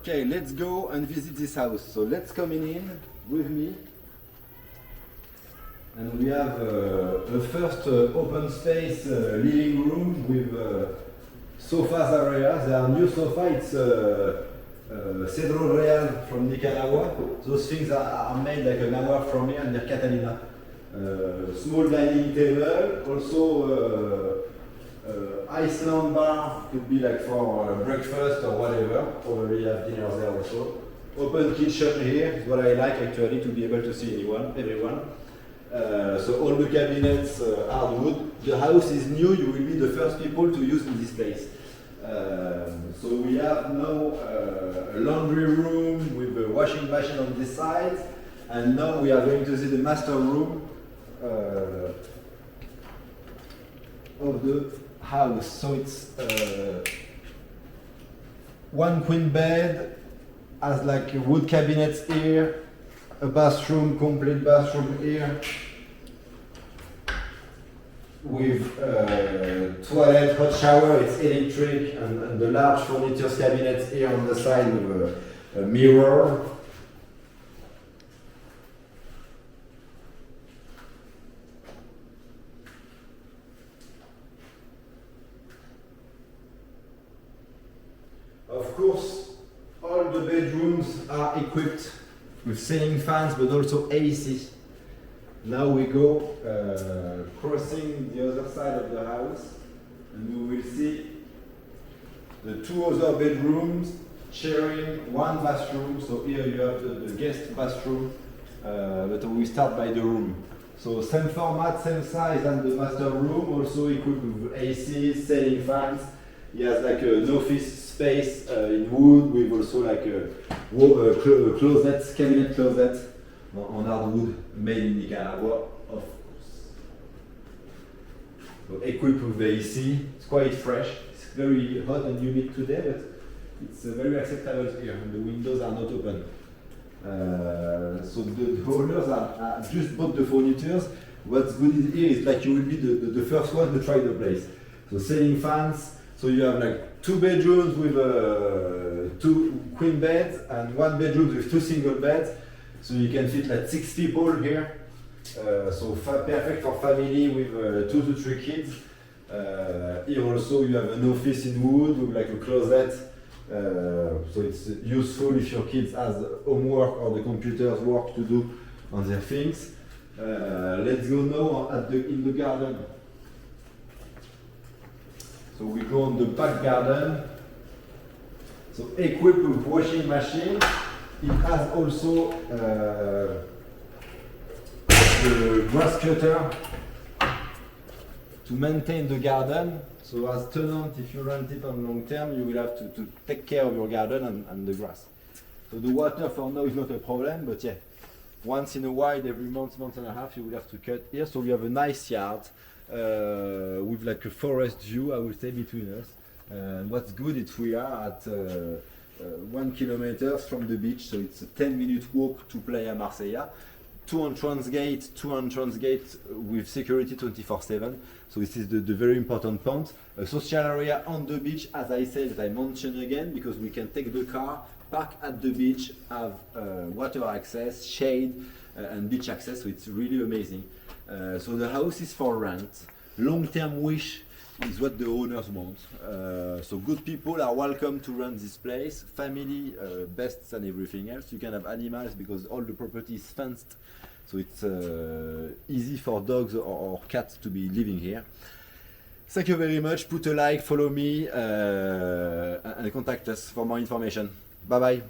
Okay, let's go and visit this house. So let's come in with me. And we have a first open space living room with sofas area. There are new sofa. It's Cedro Real from Nicaragua. Those things are made like an hour from here near Catalina. Small dining table, also Iceland bar, could be like for breakfast or whatever. Probably have dinner there also. Open kitchen here is what I like actually, to be able to see everyone. So all the cabinets are wood. The house is new, you will be the first people to use in this place. So we have now a laundry room with a washing machine on this side, and now we are going to see the master room of the house. So it's one queen bed, has like wood cabinets here, a bathroom, complete bathroom here, with toilet, hot shower, it's electric, and the large furniture cabinets here on the side with a mirror. Of course, all the bedrooms are equipped with ceiling fans, but also AC. Now we go crossing the other side of the house, and we will see the two other bedrooms sharing one bathroom. So here you have the guest bathroom, but we start by the room. So same format, same size as the master room, also equipped with AC, ceiling fans. He has like an office space in wood, with also like a closet, cabinet closet on hardwood, made in Nicaragua, of course. So equipped with the AC, it's quite fresh. It's very hot and humid today, but it's very acceptable here, and the windows are not open. So the owners are just bought the furniture. What's good here is like you will be the first one to try the place. So ceiling fans. So you have like two bedrooms with two queen beds and one bedroom with two single beds. So you can fit like 6 people here. So perfect for family with 2 to 3 kids. Here also you have an office in wood with like a closet. So it's useful if your kids has homework or the computers work to do on their things. Let's go now in the garden. So we go on the back garden. So equipped with washing machine. It has also the grass cutter to maintain the garden. So as tenant, if you rent it on long term, you will have to take care of your garden and the grass. So the water for now is not a problem, but yeah, once in a while, every month and a half, you will have to cut here. So we have a nice yard with like a forest view, I would say, between us. And what's good is we are at 1 kilometer from the beach, so it's a 10-minute walk to Playa Marsella. Two entrance gates with security 24/7. So this is the very important point. A social area on the beach, as I said, as I mentioned again, because we can take the car, park at the beach, have water access, shade, and beach access. So it's really amazing. So the house is for rent. Long-term wish is what the owners want. So good people are welcome to rent this place. Family, best than everything else. You can have animals because all the property is fenced. So it's easy for dogs or cats to be living here. Thank you very much. Put a like, follow me, and contact us for more information. Bye bye.